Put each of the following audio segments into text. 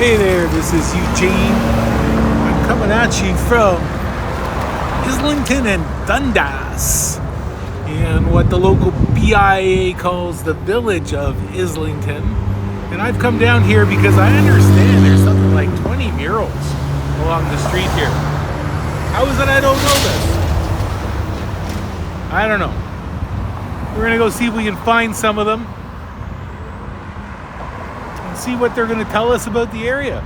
Hey there, this is Eugene. I'm coming at you from Islington and Dundas, and what the local BIA calls the village of Islington. And I've come down here because I understand there's something like 20 murals along the street here. How is it I don't know this? I don't know. We're gonna go see if we can find some of them and see what they're gonna tell us about the area.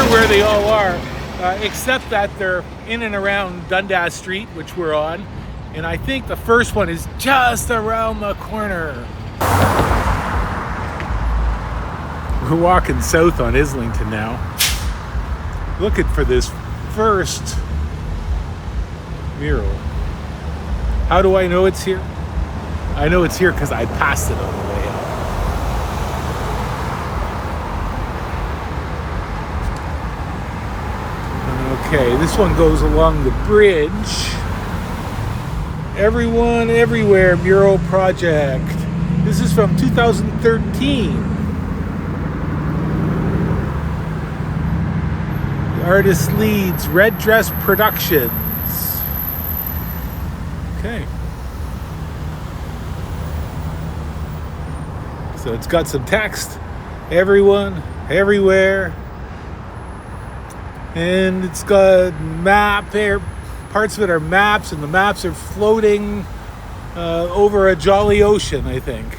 Where they all are, except that they're in and around Dundas Street, which we're on, and I think the first one is just around the corner. We're walking south on Islington now, looking for this first mural. How do I know it's here? I know it's here because I passed it on the way out. Okay, this one goes along the bridge. Everyone, Everywhere Mural Project. This is from 2013. The artist leads Red Dress Productions. Okay. So it's got some text. Everyone, Everywhere. And it's got parts of it are maps, and the maps are floating over a jolly ocean, I think.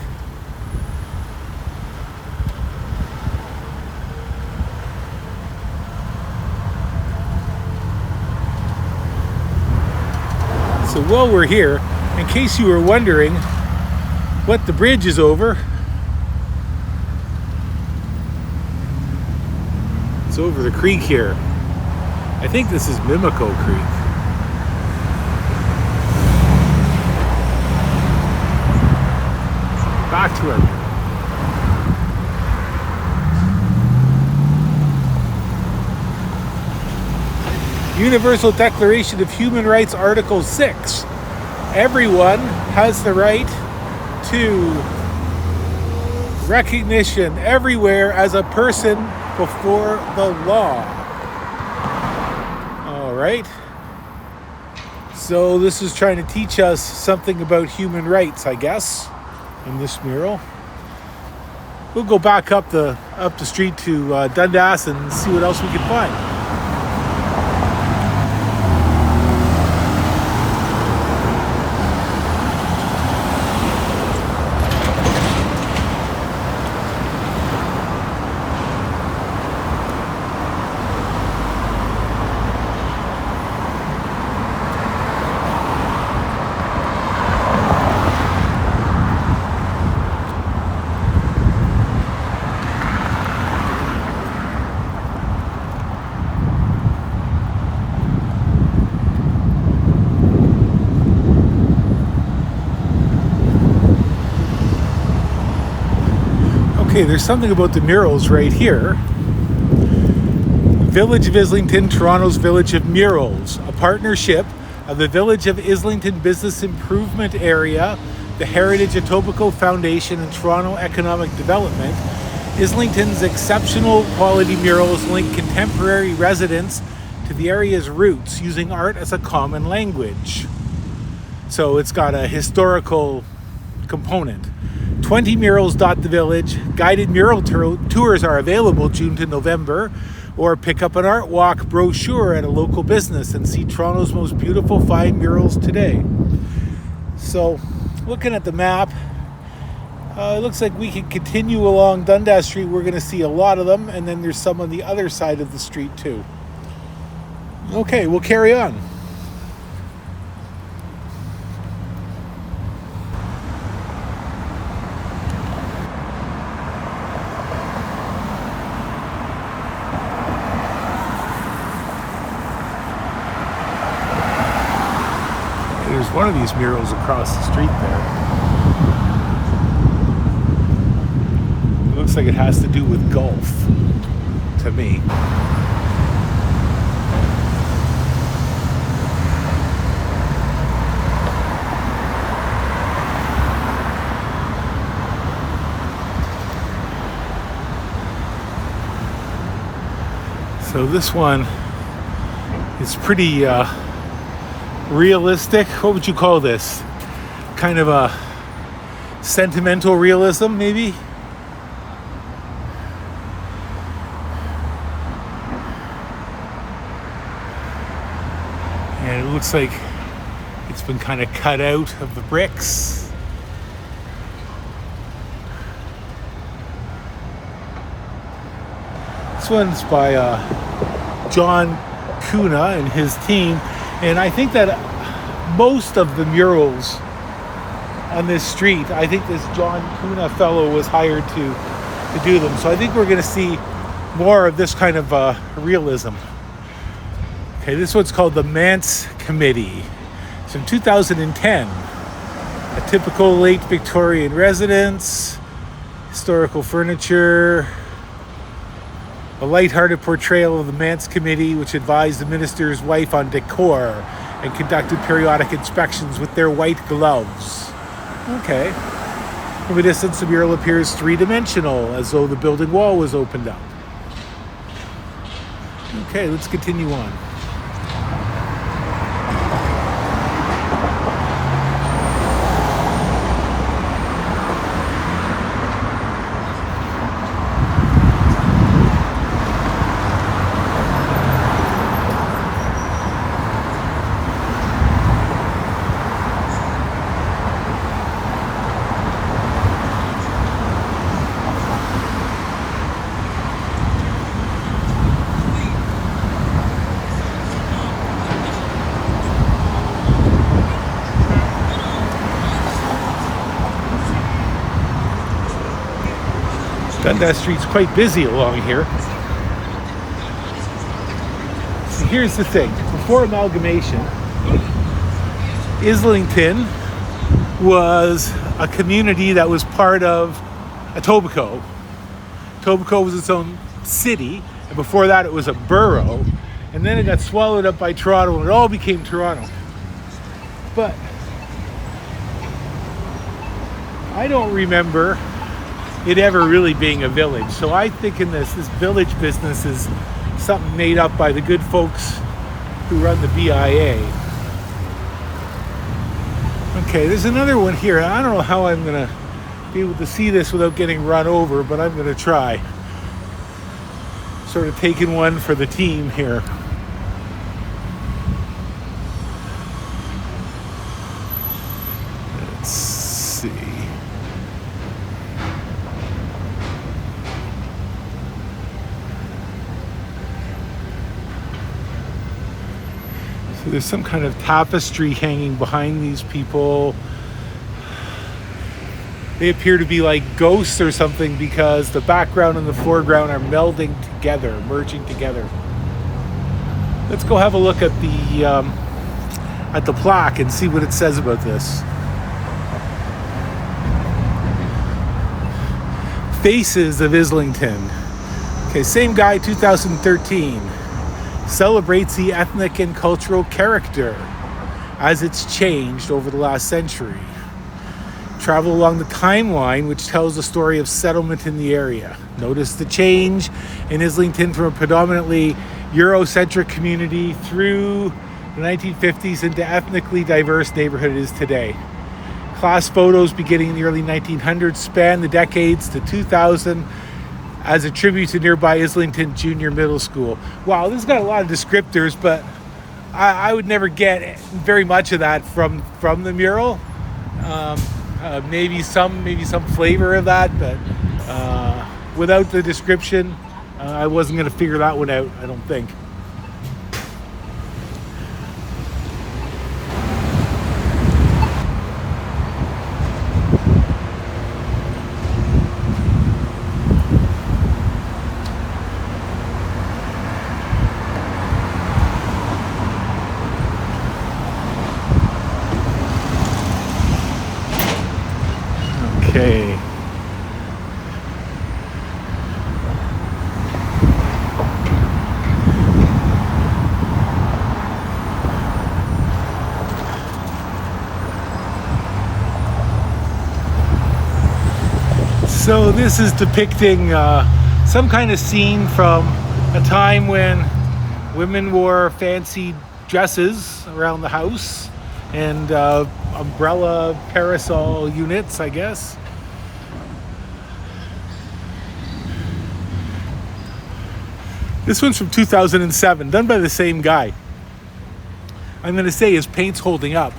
So while we're here, in case you were wondering what the bridge is over, it's over the creek here. I think this is Mimico Creek. Back to it. Universal Declaration of Human Rights, Article 6. Everyone has the right to recognition everywhere as a person before the law. Right? So this is trying to teach us something about human rights, I guess, in this mural. We'll go back up the street to Dundas and see what else we can find. Okay, there's something about the murals right here. Village of Islington, Toronto's Village of Murals, a partnership of the Village of Islington Business Improvement Area, the Heritage Etobicoke Foundation, and Toronto Economic Development. Islington's exceptional quality murals link contemporary residents to the area's roots, using art as a common language. So it's got a historical component. 20 murals dot the village. Guided mural tours are available June to November, or pick up an art walk brochure at a local business and see Toronto's most beautiful fine murals today. So, looking at the map, it looks like we can continue along Dundas Street. We're going to see a lot of them, and then there's some on the other side of the street too. Okay, we'll carry on. There's one of these murals across the street there. It looks like it has to do with golf, to me. So this one is pretty realistic. What would you call this? Kind of a sentimental realism, maybe? And it looks like it's been kind of cut out of the bricks. This one's by John Kuna and his team, and I think that most of the murals on this street, I think this John Kuna fellow was hired to do them. So I think we're going to see more of this kind of realism. Okay, this one's called the Manse Committee. It's from 2010. A typical late Victorian residence, historical furniture, a light-hearted portrayal of the Manse Committee, which advised the minister's wife on decor and conducted periodic inspections with their white gloves. Okay. From a distance, the mural appears three-dimensional, as though the building wall was opened up. Okay, let's continue on. Dundas Street's quite busy along here. So here's the thing. Before amalgamation, Islington was a community that was part of Etobicoke. Etobicoke was its own city, and before that it was a borough, and then it got swallowed up by Toronto, and it all became Toronto. But I don't remember it ever really being a village. So I think in this village business is something made up by the good folks who run the BIA. Okay, there's another one here. I don't know how I'm gonna be able to see this without getting run over, but I'm gonna try. Sort of taking one for the team here. Let's see. So there's some kind of tapestry hanging behind these people. They appear to be like ghosts or something because the background and the foreground are melding together, merging together. Let's go have a look at the plaque and see what it says about this. Faces of Islington. Okay, same guy, 2013. Celebrates the ethnic and cultural character as it's changed over the last century. Travel along the timeline, which tells the story of settlement in the area. Notice the change in Islington from a predominantly Eurocentric community through the 1950s into ethnically diverse neighborhood it is today. Class photos beginning in the early 1900s span the decades to 2000 as a tribute to nearby Islington Junior Middle School. Wow, this has got a lot of descriptors, but I would never get very much of that from the mural. Maybe some flavor of that, but without the description, I wasn't going to figure that one out, I don't think. Okay. So this is depicting some kind of scene from a time when women wore fancy dresses around the house and umbrella parasol units, I guess. This one's from 2007, done by the same guy. I'm going to say his paint's holding up.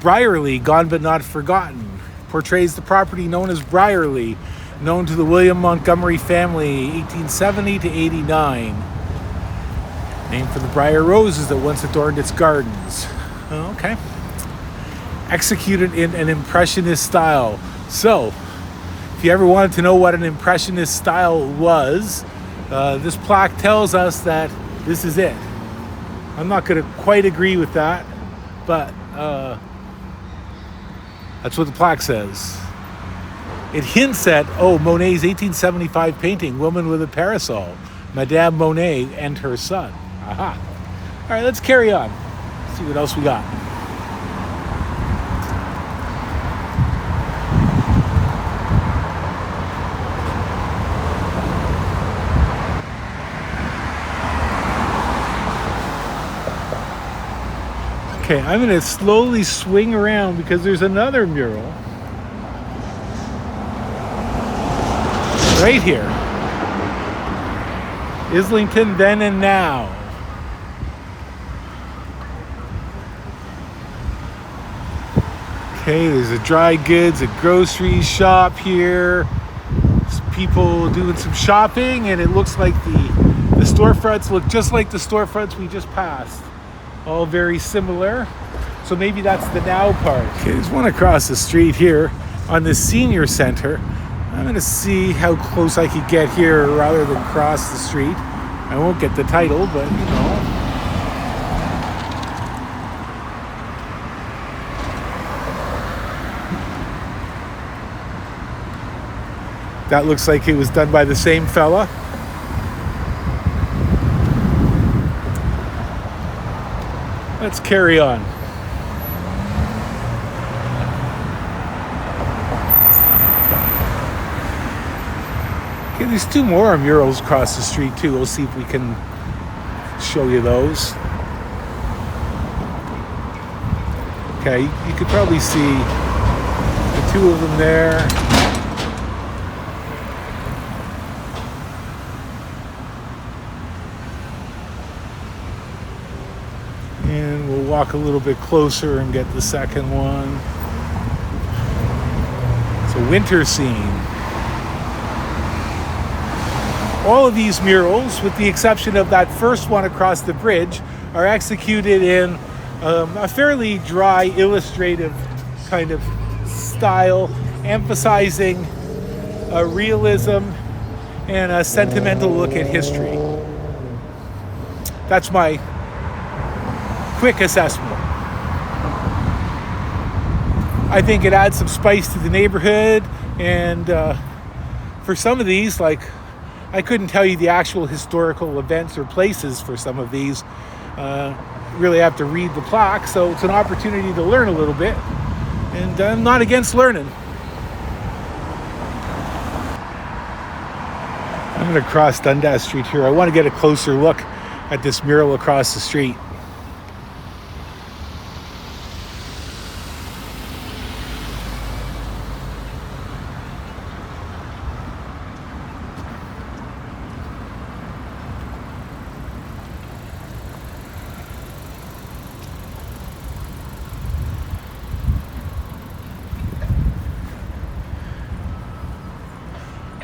Brierley, Gone But Not Forgotten, portrays the property known as Brierley, known to the William Montgomery family, 1870 to 89. Named for the briar roses that once adorned its gardens. Okay. Executed in an impressionist style. So, if you ever wanted to know what an impressionist style was, this plaque tells us that this is it. I'm not going to quite agree with that, but that's what the plaque says. It hints at, Monet's 1875 painting, Woman with a Parasol, Madame Monet and her son. Aha. All right, let's carry on. See what else we got. Okay, I'm going to slowly swing around because there's another mural right here. Islington Then and Now. Okay, there's a dry goods, a grocery shop here. Some people doing some shopping, and it looks like the storefronts look just like the storefronts we just passed. All very similar. So maybe that's the now part. Okay, there's one across the street here on the senior center. I'm going to see how close I could get here rather than cross the street. I won't get the title, but you know. That looks like it was done by the same fella. Let's carry on. Okay, there's two more murals across the street too. We'll see if we can show you those. Okay, you could probably see the two of them there. And we'll walk a little bit closer and get the second one. It's a winter scene. All of these murals, with the exception of that first one across the bridge, are executed in a fairly dry, illustrative kind of style, emphasizing a realism and a sentimental look at history. That's my quick assessment. I think it adds some spice to the neighborhood, and for some of these, like, I couldn't tell you the actual historical events or places for some of these. Really have to read the plaque, so it's an opportunity to learn a little bit, and I'm not against learning. I'm going to cross Dundas Street here. I want to get a closer look at this mural across the street.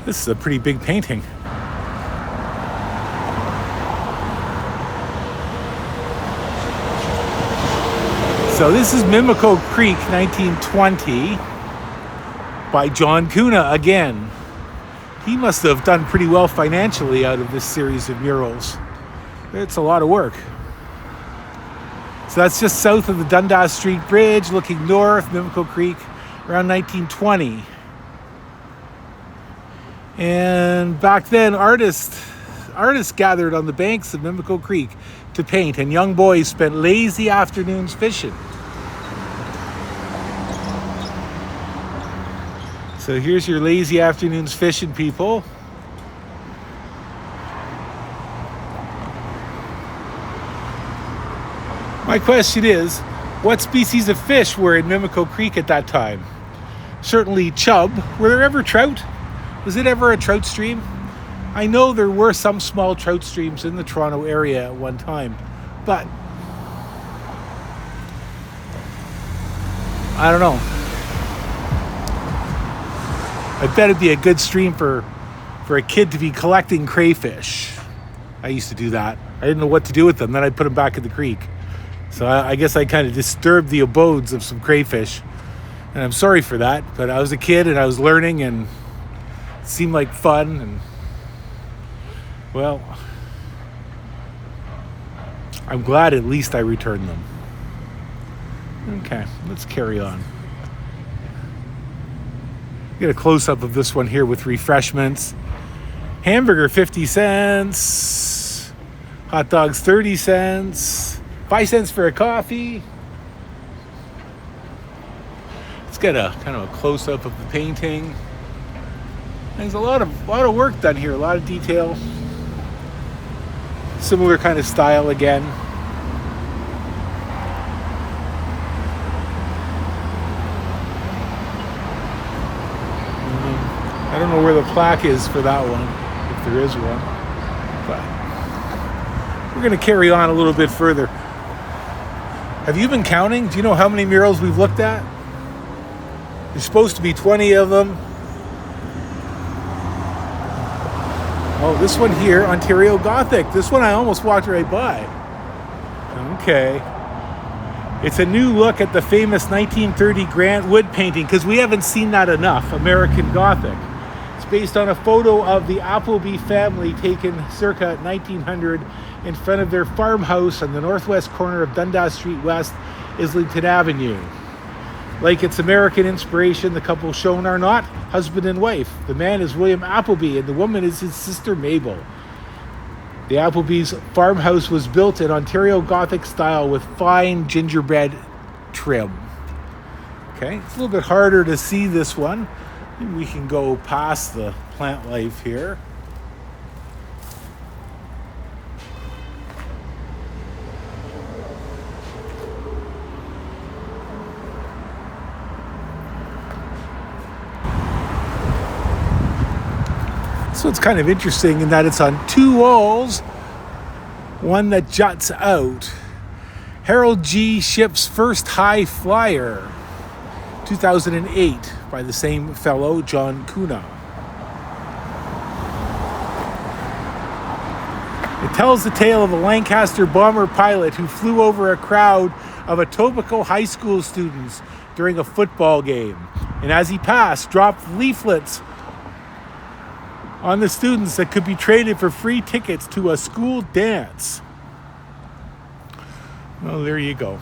This is a pretty big painting. So this is Etobicoke Creek, 1920, by John Kuna again. He must have done pretty well financially out of this series of murals. It's a lot of work. So that's just south of the Dundas Street Bridge, looking north, Etobicoke Creek, around 1920. And back then, artists gathered on the banks of Etobicoke Creek to paint, and young boys spent lazy afternoons fishing. So here's your lazy afternoons fishing, people. My question is, what species of fish were in Mimico Creek at that time? Certainly chub. Were there ever trout? Was it ever a trout stream? I know there were some small trout streams in the Toronto area at one time, but I don't know. I bet it'd be a good stream for a kid to be collecting crayfish. I used to do that. I didn't know what to do with them. Then I'd put them back in the creek. So I guess I kind of disturbed the abodes of some crayfish. And I'm sorry for that. But I was a kid and I was learning and it seemed like fun. And well, I'm glad at least I returned them. Okay, let's carry on. Get a close-up of this one here with refreshments. Hamburger 50 cents. Hot dogs 30 cents. 5 cents for a coffee. Let's get a kind of a close-up of the painting. There's a lot of work done here, a lot of detail. Similar kind of style again. I don't know where the plaque is for that one, if there is one, but we're going to carry on a little bit further. Have you been counting? Do you know how many murals we've looked at? There's supposed to be 20 of them. Oh, this one here, Ontario Gothic. This one I almost walked right by. Okay. It's a new look at the famous 1930 Grant Wood painting, because we haven't seen that enough, American Gothic. It's based on a photo of the Appleby family taken circa 1900 in front of their farmhouse on the northwest corner of Dundas Street West, Islington Avenue. Like its American inspiration, the couple shown are not husband and wife. The man is William Appleby and the woman is his sister Mabel. The Appleby's farmhouse was built in Ontario Gothic style with fine gingerbread trim. Okay, it's a little bit harder to see this one. Maybe we can go past the plant life here. So it's kind of interesting in that it's on two walls, one that juts out. Harold G. Ship's First High Flyer, 2008, by the same fellow, John Kuna. It tells the tale of a Lancaster bomber pilot who flew over a crowd of Etobicoke high school students during a football game. And as he passed, dropped leaflets on the students that could be traded for free tickets to a school dance. Well, there you go.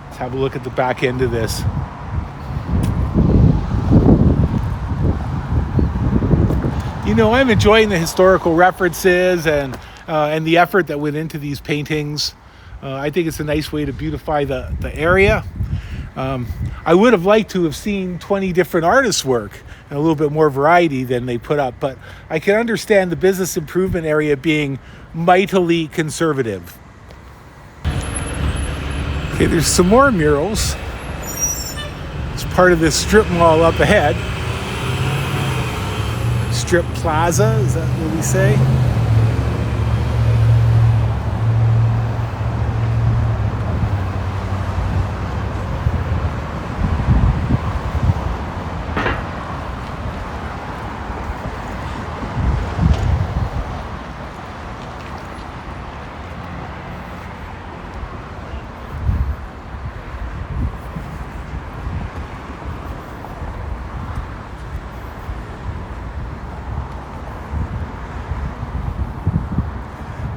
Let's have a look at the back end of this. You know, I'm enjoying the historical references and the effort that went into these paintings. I think it's a nice way to beautify the area. I would have liked to have seen 20 different artists' work and a little bit more variety than they put up, but I can understand the business improvement area being mightily conservative. Okay, there's some more murals. It's part of this strip mall up ahead. Strip Plaza, is that what we say?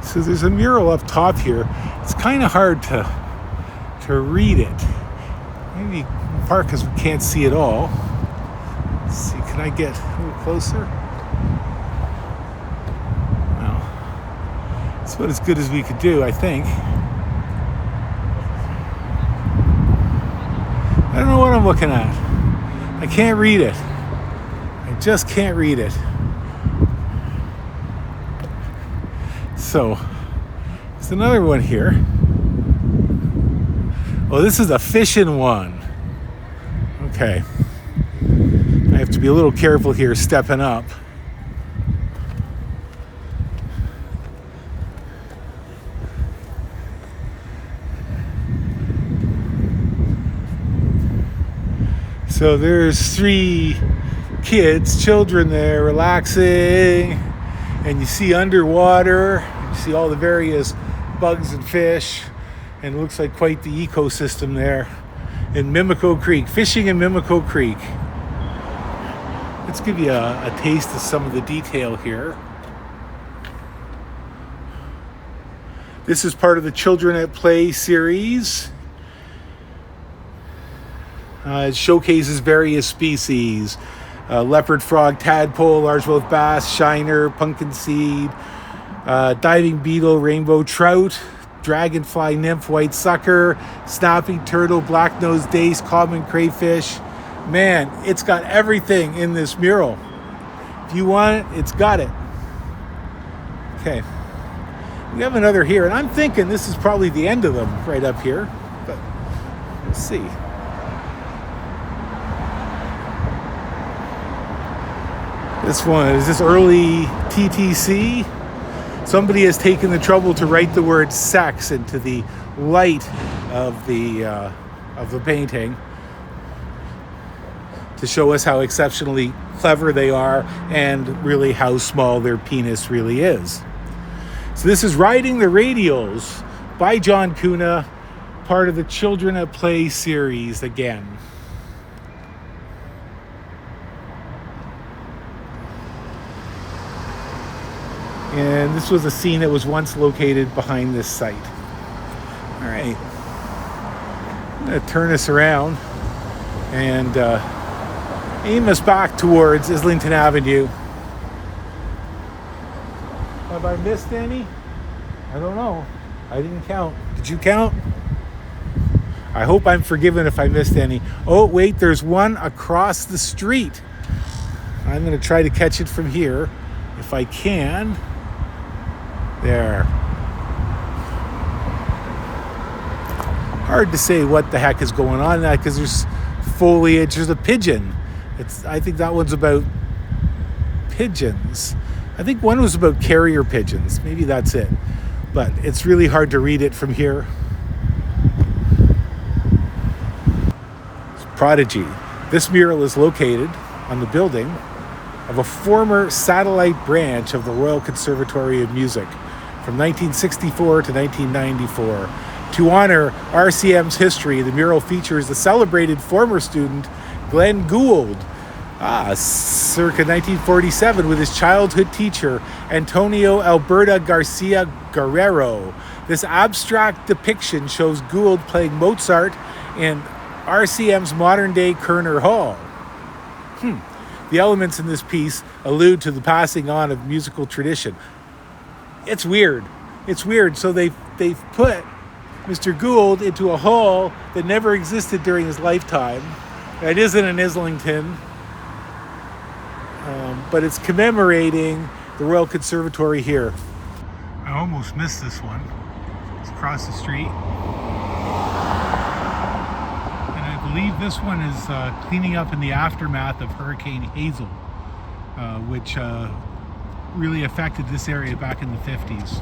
So there's a mural up top here. It's kind of hard to read it. Maybe in part because we can't see it all. Let's see, can I get a little closer? No. It's about as good as we could do, I think. I don't know what I'm looking at. I can't read it. I just can't read it. So, There's another one here. Oh, this is a fishing one. Okay. I have to be a little careful here stepping up. So there's 3 children there relaxing, and you see underwater, you see all the various bugs and fish, and it looks like quite the ecosystem there in Mimico Creek, fishing in Mimico Creek. Let's give you a taste of some of the detail here. This is part of the Children at Play series. It showcases various species. Leopard frog, tadpole, largemouth bass, shiner, pumpkin seed, diving beetle, rainbow trout, dragonfly nymph, white sucker, snapping turtle, black-nosed dace, common crayfish. Man, it's got everything in this mural. If you want it, it's got it. Okay. We have another here, and I'm thinking this is probably the end of them right up here, but we'll see. This one is this early TTC. Somebody has taken the trouble to write the word sex into the light of the painting to show us how exceptionally clever they are and really how small their penis really is. So this is Riding the Radials by John Kuna, part of the Children at Play series again. And this was a scene that was once located behind this site. All right, I'm going to turn us around and aim us back towards Islington Avenue. Have I missed any? I don't know. I didn't count. Did you count? I hope I'm forgiven if I missed any. Oh, wait, there's one across the street. I'm going to try to catch it from here if I can. There. Hard to say what the heck is going on there because there's foliage. There's a pigeon. I think that one's about pigeons. I think one was about carrier pigeons. Maybe that's it. But it's really hard to read it from here. It's Prodigy. This mural is located on the building of a former satellite branch of the Royal Conservatory of Music from 1964 to 1994. To honor RCM's history, the mural features the celebrated former student Glenn Gould, circa 1947, with his childhood teacher Antonio Alberta Garcia Guerrero. This abstract depiction shows Gould playing Mozart in RCM's modern-day Kerner Hall. The elements in this piece allude to the passing on of musical tradition. It's weird. So they've put Mr. Gould into a hall that never existed during his lifetime. It isn't in Islington, but it's commemorating the Royal Conservatory here. I almost missed this one. It's across the street. I believe this one is cleaning up in the aftermath of Hurricane Hazel, which really affected this area back in the 50s.